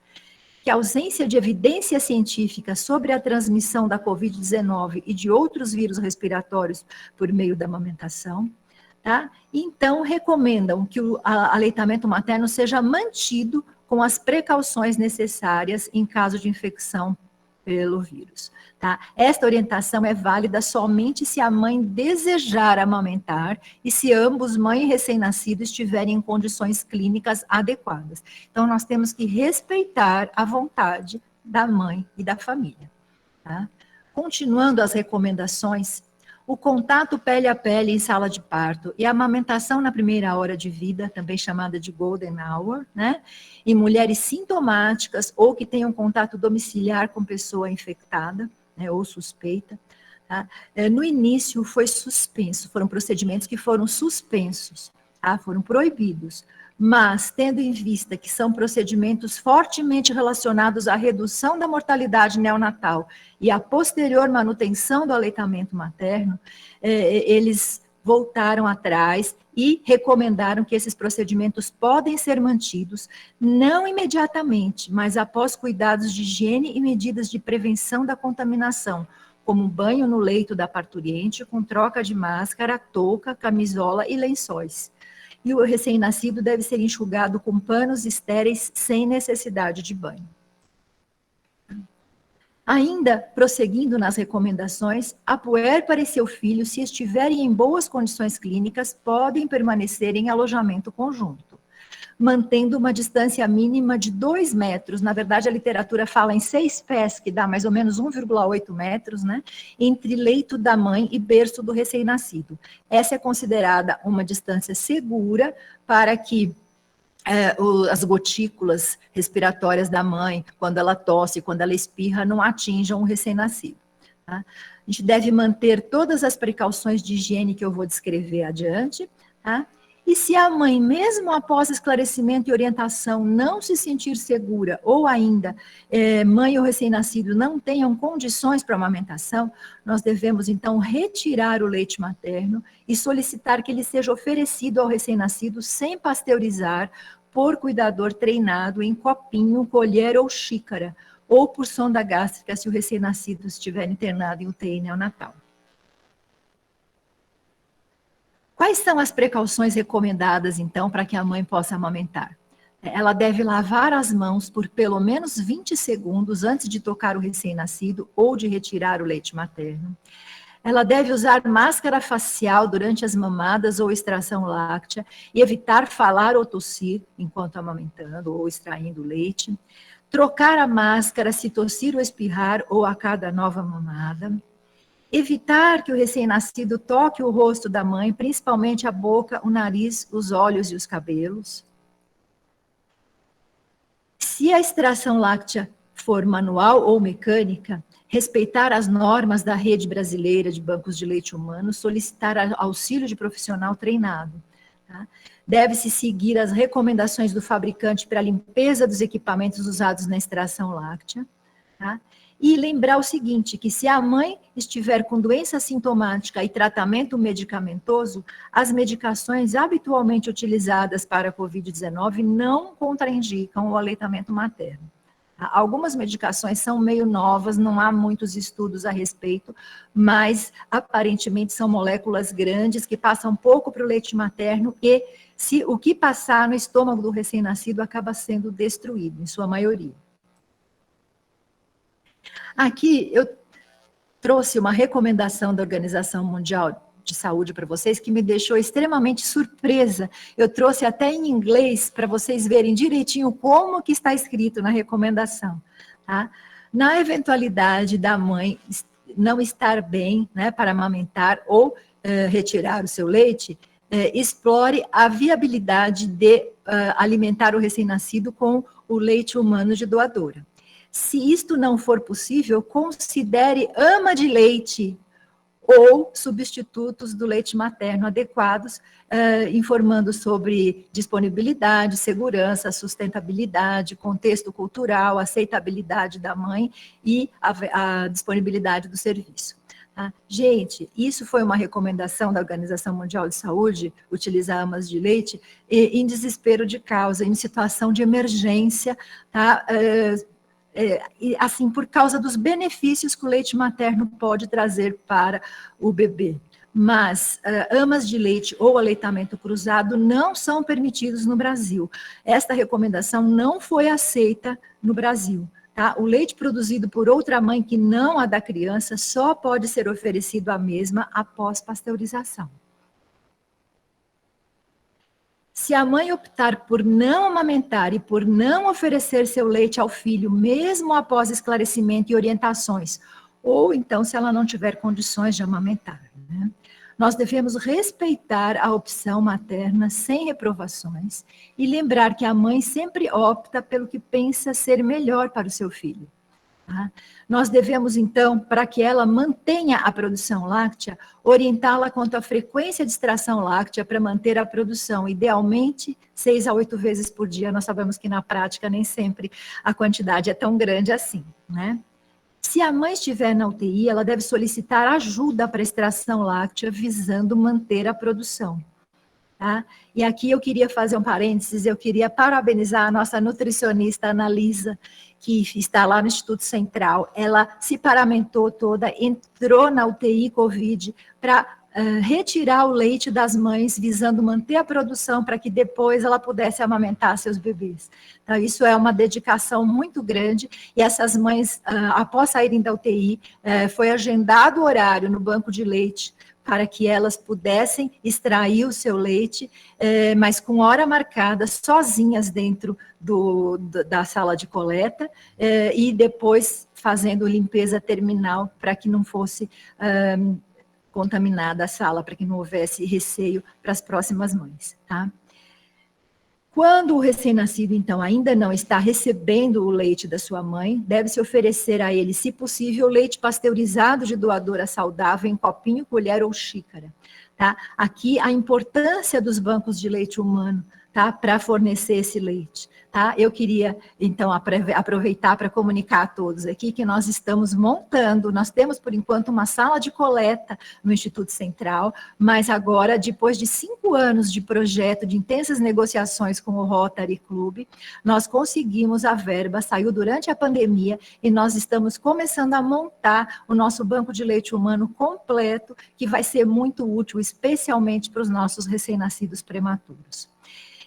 que a ausência de evidência científica sobre a transmissão da Covid-19 e de outros vírus respiratórios por meio da amamentação, tá? Então, recomendam que o aleitamento materno seja mantido com as precauções necessárias em caso de infecção pelo vírus. Tá? Esta orientação é válida somente se a mãe desejar amamentar e se ambos, mãe e recém-nascido, estiverem em condições clínicas adequadas. Então, nós temos que respeitar a vontade da mãe e da família. Tá? Continuando as recomendações, o contato pele a pele em sala de parto e a amamentação na primeira hora de vida, também chamada de golden hour, né? Em mulheres sintomáticas ou que tenham contato domiciliar com pessoa infectada, né, ou suspeita. Tá? No início foi suspenso, foram procedimentos que foram suspensos, tá? Foram proibidos. Mas, tendo em vista que são procedimentos fortemente relacionados à redução da mortalidade neonatal e à posterior manutenção do aleitamento materno, eles voltaram atrás e recomendaram que esses procedimentos podem ser mantidos, não imediatamente, mas após cuidados de higiene e medidas de prevenção da contaminação, como banho no leito da parturiente, com troca de máscara, touca, camisola e lençóis. E o recém-nascido deve ser enxugado com panos estéreis sem necessidade de banho. Ainda, prosseguindo nas recomendações, a puérpera e seu filho, se estiverem em boas condições clínicas, podem permanecer em alojamento conjunto, mantendo uma distância mínima de 2 metros, na verdade a literatura fala em 6 pés, que dá mais ou menos 1,8 metros, né, entre leito da mãe e berço do recém-nascido. Essa é considerada uma distância segura para que as gotículas respiratórias da mãe, quando ela tosse, quando ela espirra, não atinjam o recém-nascido. Tá? A gente deve manter todas as precauções de higiene que eu vou descrever adiante, tá? E se a mãe, mesmo após esclarecimento e orientação, não se sentir segura, ou ainda mãe ou recém-nascido não tenham condições para amamentação, nós devemos então retirar o leite materno e solicitar que ele seja oferecido ao recém-nascido sem pasteurizar, por cuidador treinado em copinho, colher ou xícara, ou por sonda gástrica se o recém-nascido estiver internado em UTI neonatal. Quais são as precauções recomendadas, então, para que a mãe possa amamentar? Ela deve lavar as mãos por pelo menos 20 segundos antes de tocar o recém-nascido ou de retirar o leite materno. Ela deve usar máscara facial durante as mamadas ou extração láctea e evitar falar ou tossir enquanto amamentando ou extraindo leite. Trocar a máscara se tossir ou espirrar ou a cada nova mamada. Evitar que o recém-nascido toque o rosto da mãe, principalmente a boca, o nariz, os olhos e os cabelos. Se a extração láctea for manual ou mecânica, respeitar as normas da Rede Brasileira de Bancos de Leite Humano, solicitar auxílio de profissional treinado. Tá? Deve-se seguir as recomendações do fabricante para a limpeza dos equipamentos usados na extração láctea. Tá? E lembrar o seguinte, que se a mãe estiver com doença sintomática e tratamento medicamentoso, as medicações habitualmente utilizadas para a Covid-19 não contraindicam o aleitamento materno. Algumas medicações são meio novas, não há muitos estudos a respeito, mas aparentemente são moléculas grandes que passam pouco para o leite materno e se o que passar no estômago do recém-nascido acaba sendo destruído, em sua maioria. Aqui eu trouxe uma recomendação da Organização Mundial de Saúde para vocês, que me deixou extremamente surpresa. Eu trouxe até em inglês, para vocês verem direitinho como que está escrito na recomendação. Tá? Na eventualidade da mãe não estar bem, né, para amamentar ou retirar o seu leite, explore a viabilidade de alimentar o recém-nascido com o leite humano de doadora. Se isto não for possível, considere ama de leite ou substitutos do leite materno adequados, informando sobre disponibilidade, segurança, sustentabilidade, contexto cultural, aceitabilidade da mãe e a disponibilidade do serviço. Tá? Gente, isso foi uma recomendação da Organização Mundial de Saúde, utilizar amas de leite em desespero de causa, em situação de emergência, tá? Assim, por causa dos benefícios que o leite materno pode trazer para o bebê. Mas amas de leite ou aleitamento cruzado não são permitidos no Brasil. Esta recomendação não foi aceita no Brasil. Tá? O leite produzido por outra mãe que não a da criança só pode ser oferecido à mesma após pasteurização. Se a mãe optar por não amamentar e por não oferecer seu leite ao filho, mesmo após esclarecimento e orientações, ou então se ela não tiver condições de amamentar, né? Nós devemos respeitar a opção materna sem reprovações e lembrar que a mãe sempre opta pelo que pensa ser melhor para o seu filho. Tá? Nós devemos, então, para que ela mantenha a produção láctea, orientá-la quanto à frequência de extração láctea para manter a produção, idealmente 6 a 8 vezes por dia. Nós sabemos que na prática nem sempre a quantidade é tão grande assim, né? Se a mãe estiver na UTI, ela deve solicitar ajuda para extração láctea, visando manter a produção. Tá? E aqui eu queria fazer um parênteses, eu queria parabenizar a nossa nutricionista Analisa, que está lá no Instituto Central. Ela se paramentou toda, entrou na UTI Covid para retirar o leite das mães, visando manter a produção para que depois ela pudesse amamentar seus bebês. Então, isso é uma dedicação muito grande, e essas mães, após saírem da UTI, foi agendado o horário no banco de leite para que elas pudessem extrair o seu leite, mas com hora marcada, sozinhas dentro da sala de coleta, e depois fazendo limpeza terminal para que não fosse contaminada a sala, para que não houvesse receio para as próximas mães, tá? Quando o recém-nascido, então, ainda não está recebendo o leite da sua mãe, deve-se oferecer a ele, se possível, leite pasteurizado de doadora saudável em copinho, colher ou xícara. Tá? Aqui a importância dos bancos de leite humano, tá? Para fornecer esse leite. Tá? Eu queria, então, aproveitar para comunicar a todos aqui que nós estamos montando, nós temos, por enquanto, uma sala de coleta no Instituto Central, mas agora, depois de 5 anos de projeto, de intensas negociações com o Rotary Club, nós conseguimos a verba, saiu durante a pandemia, e nós estamos começando a montar o nosso banco de leite humano completo, que vai ser muito útil, especialmente para os nossos recém-nascidos prematuros.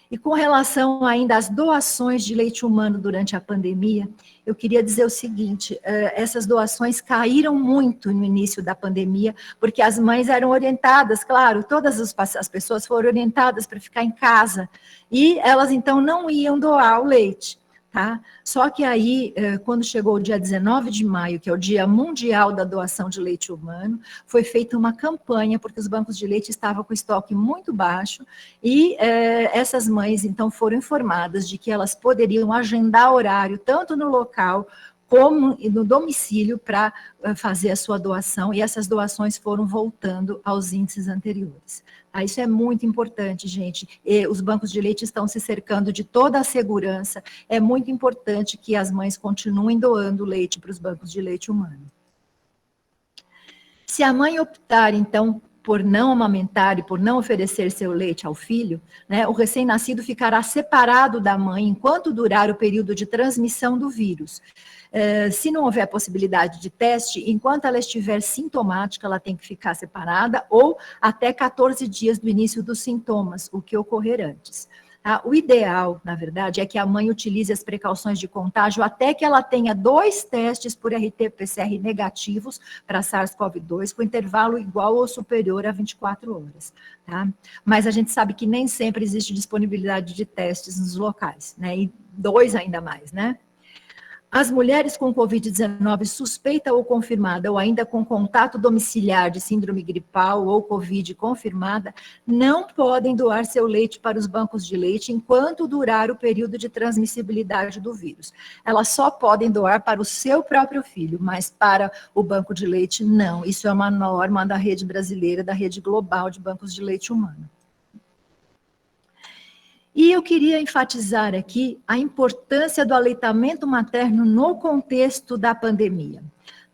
E com relação ainda às doações de leite humano durante a pandemia, eu queria dizer o seguinte, essas doações caíram muito no início da pandemia, porque as mães eram orientadas, claro, todas as pessoas foram orientadas para ficar em casa, e elas então não iam doar o leite. Tá? Só que aí, quando chegou o dia 19 de maio, que é o Dia Mundial da Doação de Leite Humano, foi feita uma campanha, porque os bancos de leite estavam com estoque muito baixo, e essas mães, então, foram informadas de que elas poderiam agendar horário, tanto no local, como no domicílio, para fazer a sua doação, e essas doações foram voltando aos índices anteriores. Isso é muito importante, gente. Os bancos de leite estão se cercando de toda a segurança. É muito importante que as mães continuem doando leite para os bancos de leite humano. Se a mãe optar, então, por não amamentar e por não oferecer seu leite ao filho, né, o recém-nascido ficará separado da mãe enquanto durar o período de transmissão do vírus. Se não houver possibilidade de teste, enquanto ela estiver sintomática, ela tem que ficar separada, ou até 14 dias do início dos sintomas, o que ocorrer antes. O ideal, na verdade, é que a mãe utilize as precauções de contágio até que ela tenha 2 testes por RT-PCR negativos para SARS-CoV-2, com intervalo igual ou superior a 24 horas. Tá? Mas a gente sabe que nem sempre existe disponibilidade de testes nos locais, né? E 2 ainda mais, né? As mulheres com Covid-19 suspeita ou confirmada, ou ainda com contato domiciliar de síndrome gripal ou Covid confirmada, não podem doar seu leite para os bancos de leite enquanto durar o período de transmissibilidade do vírus. Elas só podem doar para o seu próprio filho, mas para o banco de leite, não. Isso é uma norma da rede brasileira, da rede global de bancos de leite humano. E eu queria enfatizar aqui a importância do aleitamento materno no contexto da pandemia.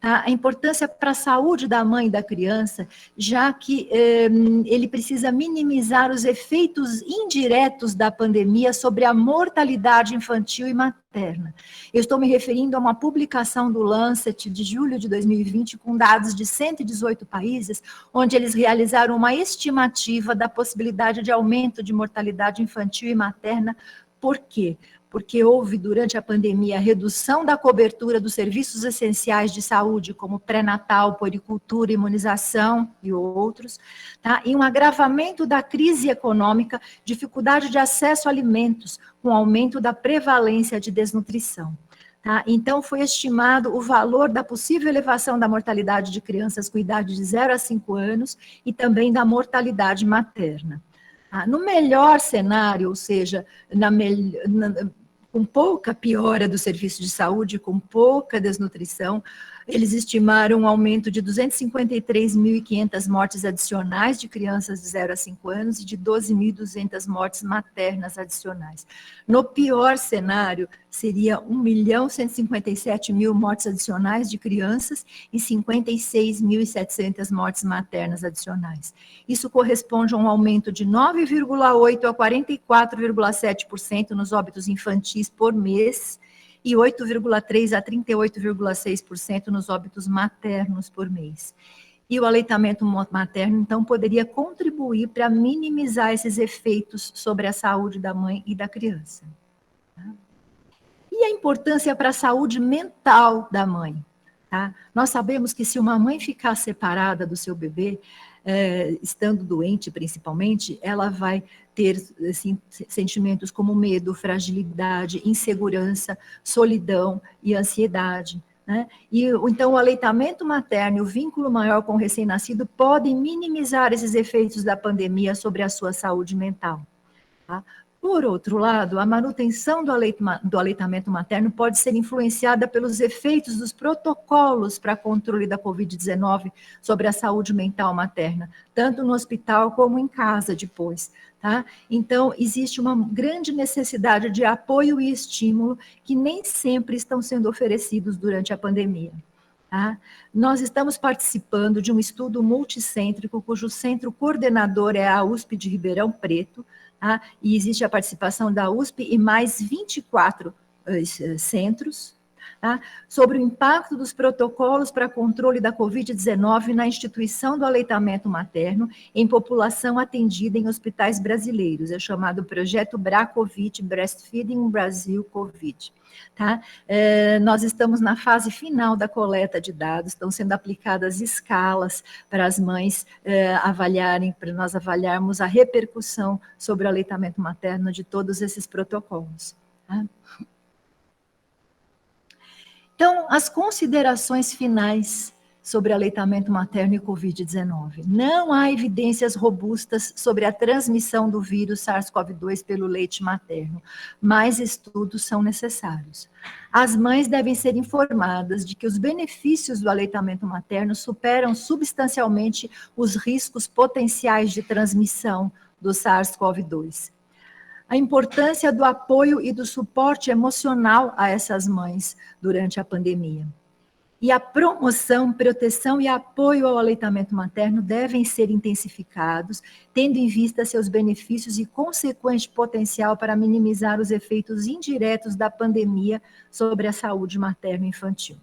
Tá? A importância para a saúde da mãe e da criança, já que ele precisa minimizar os efeitos indiretos da pandemia sobre a mortalidade infantil e materna. Eu estou me referindo a uma publicação do Lancet de julho de 2020, com dados de 118 países, onde eles realizaram uma estimativa da possibilidade de aumento de mortalidade infantil e materna. Por quê? Porque houve, durante a pandemia, a redução da cobertura dos serviços essenciais de saúde, como pré-natal, puericultura, imunização e outros, tá? E um agravamento da crise econômica, dificuldade de acesso a alimentos, com aumento da prevalência de desnutrição. Tá? Então, foi estimado o valor da possível elevação da mortalidade de crianças com idade de 0 a 5 anos e também da mortalidade materna. No melhor cenário, ou seja, com pouca piora do serviço de saúde, com pouca desnutrição, eles estimaram um aumento de 253.500 mortes adicionais de crianças de 0 a 5 anos e de 12.200 mortes maternas adicionais. No pior cenário, seria 1.157.000 mortes adicionais de crianças e 56.700 mortes maternas adicionais. Isso corresponde a um aumento de 9,8% a 44,7% nos óbitos infantis por mês, e 8,3% a 38,6% nos óbitos maternos por mês. E o aleitamento materno, então, poderia contribuir para minimizar esses efeitos sobre a saúde da mãe e da criança. E a importância para a saúde mental da mãe. Tá? Nós sabemos que se uma mãe ficar separada do seu bebê, estando doente principalmente, ela vai ter assim, sentimentos como medo, fragilidade, insegurança, solidão e ansiedade. Né? E então o aleitamento materno e o vínculo maior com o recém-nascido podem minimizar esses efeitos da pandemia sobre a sua saúde mental. Tá? Por outro lado, a manutenção do aleitamento materno pode ser influenciada pelos efeitos dos protocolos para controle da Covid-19 sobre a saúde mental materna, tanto no hospital como em casa depois. Tá? Então, existe uma grande necessidade de apoio e estímulo que nem sempre estão sendo oferecidos durante a pandemia. Tá? Nós estamos participando de um estudo multicêntrico, cujo centro coordenador é a USP de Ribeirão Preto, tá? E existe a participação da USP e mais 24 centros, tá? Sobre o impacto dos protocolos para controle da Covid-19 na instituição do aleitamento materno em população atendida em hospitais brasileiros. É chamado Projeto BRA-COVID, Breastfeeding Brasil COVID. Tá? Nós estamos na fase final da coleta de dados, estão sendo aplicadas escalas para as mães avaliarem, para nós avaliarmos a repercussão sobre o aleitamento materno de todos esses protocolos. Tá? Então, as considerações finais sobre aleitamento materno e Covid-19. Não há evidências robustas sobre a transmissão do vírus SARS-CoV-2 pelo leite materno. Mais estudos são necessários. As mães devem ser informadas de que os benefícios do aleitamento materno superam substancialmente os riscos potenciais de transmissão do SARS-CoV-2. A importância do apoio e do suporte emocional a essas mães durante a pandemia. e a promoção, proteção e apoio ao aleitamento materno devem ser intensificados, tendo em vista seus benefícios e consequente potencial para minimizar os efeitos indiretos da pandemia sobre a saúde materno-infantil.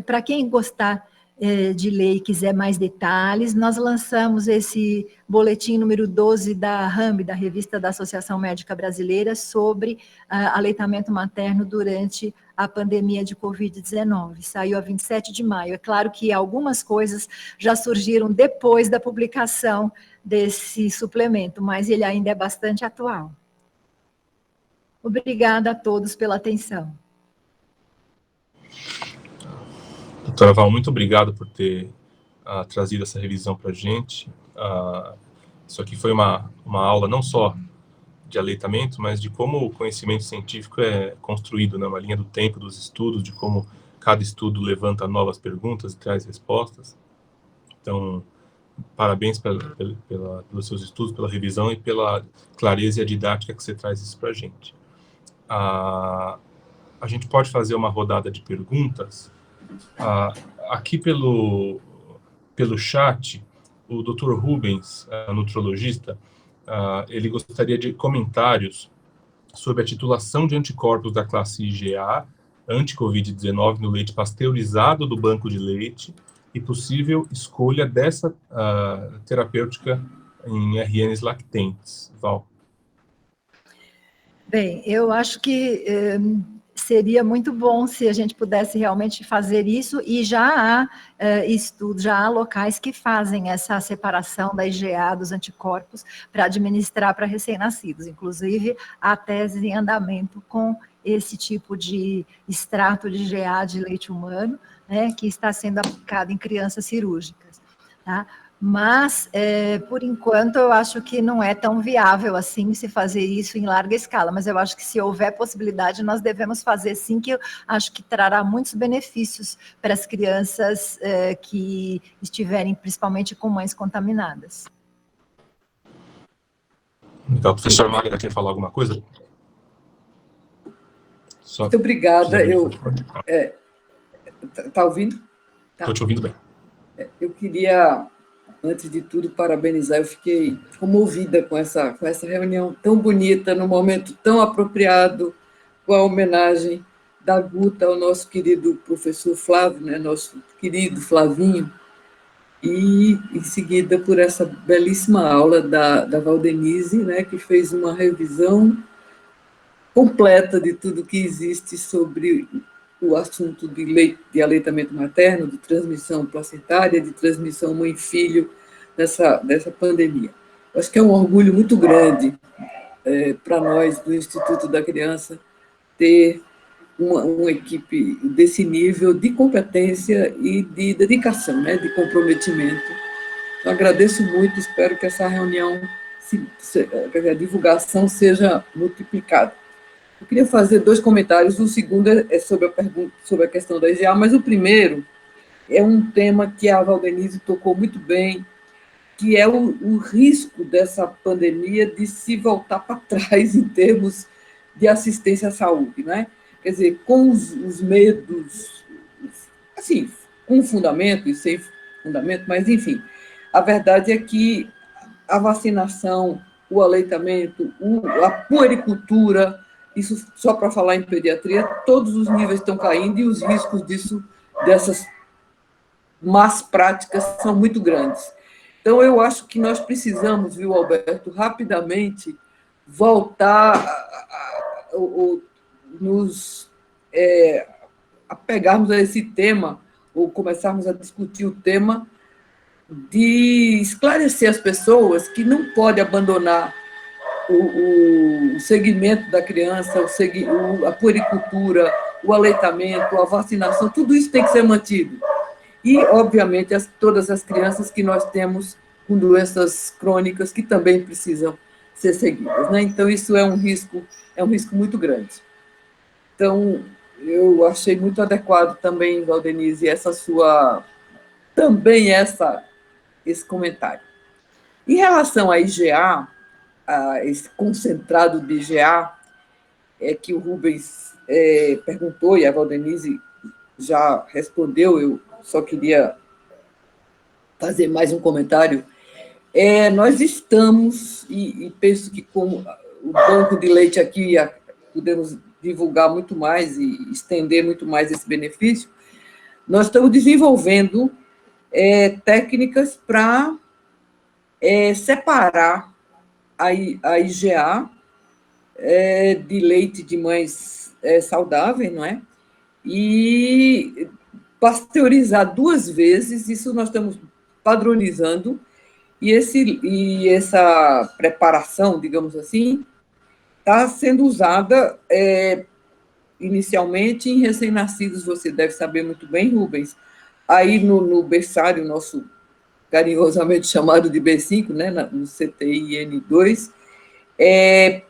Para quem gostar de ler e quiser mais detalhes, nós lançamos esse boletim número 12 da RAMB, da Revista da Associação Médica Brasileira, sobre aleitamento materno durante a pandemia de Covid-19. Saiu a 27 de maio. É claro que algumas coisas já surgiram depois da publicação desse suplemento, mas ele ainda é bastante atual. Obrigada a todos pela atenção. Doutora Val, muito obrigado por ter trazido essa revisão para a gente. Isso aqui foi uma aula não só de aleitamento, mas de como o conhecimento científico é construído, né? Uma linha do tempo dos estudos, de como cada estudo levanta novas perguntas e traz respostas. Então, parabéns pelos seus estudos, pela revisão e pela clareza e a didática que você traz isso para a gente. A gente pode fazer uma rodada de perguntas. Aqui pelo chat, o Dr. Rubens, nutrologista, ele gostaria de comentários sobre a titulação de anticorpos da classe IgA anti-Covid-19 no leite pasteurizado do banco de leite e possível escolha dessa terapêutica em RNs lactentes. Val. Bem, eu acho que seria muito bom se a gente pudesse realmente fazer isso, e já há estudos, já há locais que fazem essa separação da IgA dos anticorpos para administrar para recém-nascidos. Inclusive, há tese em andamento com esse tipo de extrato de IgA de leite humano, né, que está sendo aplicado em crianças cirúrgicas, tá? Mas, por enquanto, eu acho que não é tão viável assim se fazer isso em larga escala, mas eu acho que se houver possibilidade, nós devemos fazer sim, que eu acho que trará muitos benefícios para as crianças que estiverem principalmente com mães contaminadas. Então, professor Magda, quer falar alguma coisa? Muito obrigada. Está ouvindo? Estou te ouvindo bem. Eu queria, antes de tudo, parabenizar. Eu fiquei comovida com essa reunião tão bonita, num momento tão apropriado, com a homenagem da Guta ao nosso querido professor Flávio, né, nosso querido Flavinho, e, em seguida, por essa belíssima aula da Valdenise, né, que fez uma revisão completa de tudo que existe sobre o assunto de aleitamento materno, de transmissão placentária, de transmissão mãe-filho dessa pandemia. Eu acho que é um orgulho muito grande para nós do Instituto da Criança ter uma equipe desse nível de competência e de dedicação, né, de comprometimento. Então, agradeço muito, espero que essa reunião, a divulgação seja multiplicada. Eu queria fazer 2 comentários. O segundo é sobre a questão da IgA, mas o primeiro é um tema que a Valdenise tocou muito bem, que é o risco dessa pandemia de se voltar para trás em termos de assistência à saúde, né? Quer dizer, com os medos, assim, com fundamento e sem fundamento, mas, enfim, a verdade é que a vacinação, o aleitamento, a puericultura, isso só para falar em pediatria, todos os níveis estão caindo e os riscos dessas más práticas são muito grandes. Então, eu acho que nós precisamos, viu, Alberto, rapidamente voltar nos apegarmos a esse tema, ou começarmos a discutir o tema de esclarecer as pessoas que não pode abandonar o segmento da criança, a puericultura, o aleitamento, a vacinação, tudo isso tem que ser mantido. E, obviamente, todas as crianças que nós temos com doenças crônicas que também precisam ser seguidas, né? Então, isso é um risco muito grande. Então, eu achei muito adequado também, Valdenise, esse comentário. Em relação à IgA, a esse concentrado de IgA, que o Rubens perguntou, e a Valdenise já respondeu, eu só queria fazer mais um comentário. Nós estamos, e penso que como o banco de leite aqui podemos divulgar muito mais e estender muito mais esse benefício, nós estamos desenvolvendo técnicas para separar a IgA de leite de mães saudáveis, não é? E pasteurizar 2 vezes, isso nós estamos padronizando, e essa preparação, digamos assim, está sendo usada inicialmente em recém-nascidos, você deve saber muito bem, Rubens, aí no berçário nosso carinhosamente chamado de B5, né, no CTI-N2,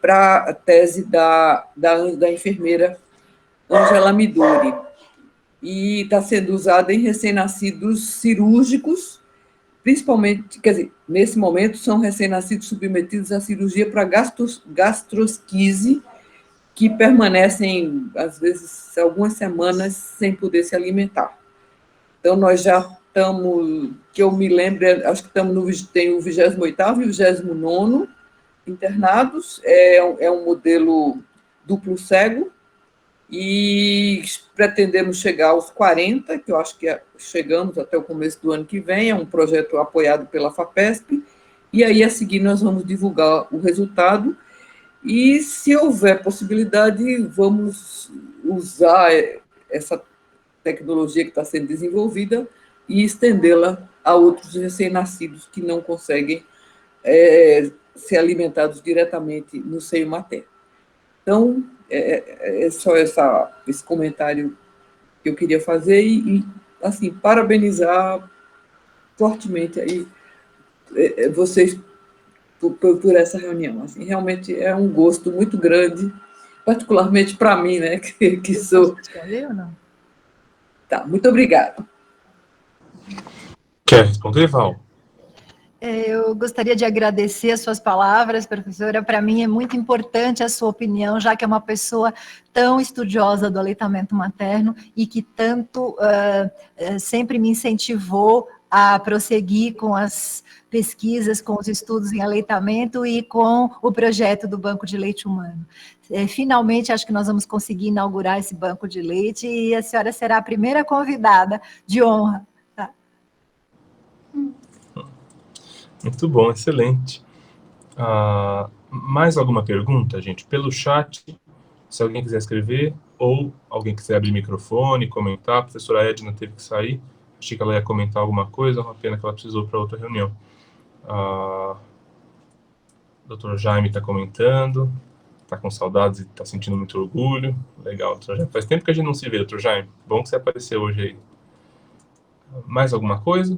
para a tese da enfermeira Angela Midori, e está sendo usada em recém-nascidos cirúrgicos, principalmente, quer dizer, nesse momento são recém-nascidos submetidos à cirurgia para gastrosquise, que permanecem, às vezes, algumas semanas sem poder se alimentar. Então, nós já estamos, que eu me lembro, acho que tem o 28º e o 29º internados, é um modelo duplo cego, e pretendemos chegar aos 40, que eu acho que chegamos até o começo do ano que vem, é um projeto apoiado pela FAPESP, e aí a seguir nós vamos divulgar o resultado, e se houver possibilidade, vamos usar essa tecnologia que está sendo desenvolvida e estendê-la a outros recém-nascidos que não conseguem ser alimentados diretamente no seio materno. Então, é só esse comentário que eu queria fazer e assim, parabenizar fortemente aí vocês por essa reunião. Assim, realmente é um gosto muito grande, particularmente para mim, né, que sou... Escreveu ou não? Tá, muito obrigada. Quer responder, Val? Eu gostaria de agradecer as suas palavras, professora. Para mim é muito importante a sua opinião, já que é uma pessoa tão estudiosa do aleitamento materno e que tanto sempre me incentivou a prosseguir com as pesquisas, com os estudos em aleitamento e com o projeto do Banco de Leite Humano. Finalmente, acho que nós vamos conseguir inaugurar esse banco de leite e a senhora será a primeira convidada de honra. Muito bom, excelente. Mais alguma pergunta, gente? Pelo chat, se alguém quiser escrever, ou alguém quiser abrir microfone, comentar. A professora Edna teve que sair. Achei que ela ia comentar alguma coisa, uma pena que ela precisou para outra reunião. O doutor Jaime está comentando, está com saudades e está sentindo muito orgulho. Legal, doutor Jaime. Faz tempo que a gente não se vê, doutor Jaime. Bom que você apareceu hoje aí. Mais alguma coisa?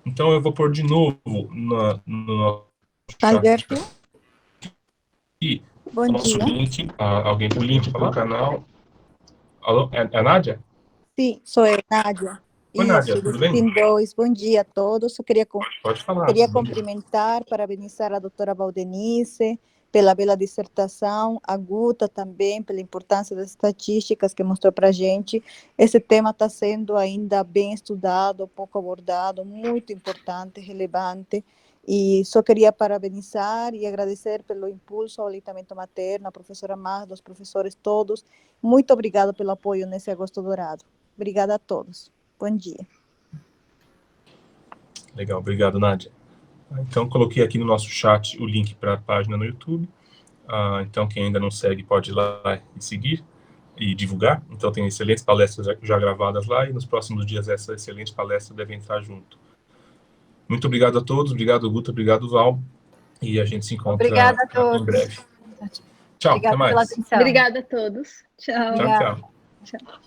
Então, eu vou pôr de novo no nosso Alberto, e bom o nosso dia. link, alguém tem o link para o canal. Alô, é a Nádia? Sim, sou eu, Nádia. Oi, Nádia, Isso, tudo do bem? Team 2. Bom dia a todos. Eu queria Pode falar. cumprimentar, parabenizar a doutora Valdenice pela bela dissertação, a Guta também, pela importância das estatísticas que mostrou para a gente. Esse tema está sendo ainda bem estudado, pouco abordado, muito importante, relevante. E só queria parabenizar e agradecer pelo impulso ao aleitamento materno, a professora Magda, os professores todos. Muito obrigada pelo apoio nesse Agosto Dourado. Obrigada a todos. Bom dia. Legal, obrigado, Nádia. Então, coloquei aqui no nosso chat o link para a página no YouTube. Então, quem ainda não segue pode ir lá e seguir e divulgar. Então, tem excelentes palestras já gravadas lá e nos próximos dias essa excelente palestra deve entrar junto. Muito obrigado a todos, obrigado, Guta, obrigado, Val. E a gente se encontra Obrigada a todos. em breve. Tchau, Obrigada até mais. pela atenção. Obrigada a todos. Tchau. Tchau, tchau. Tchau.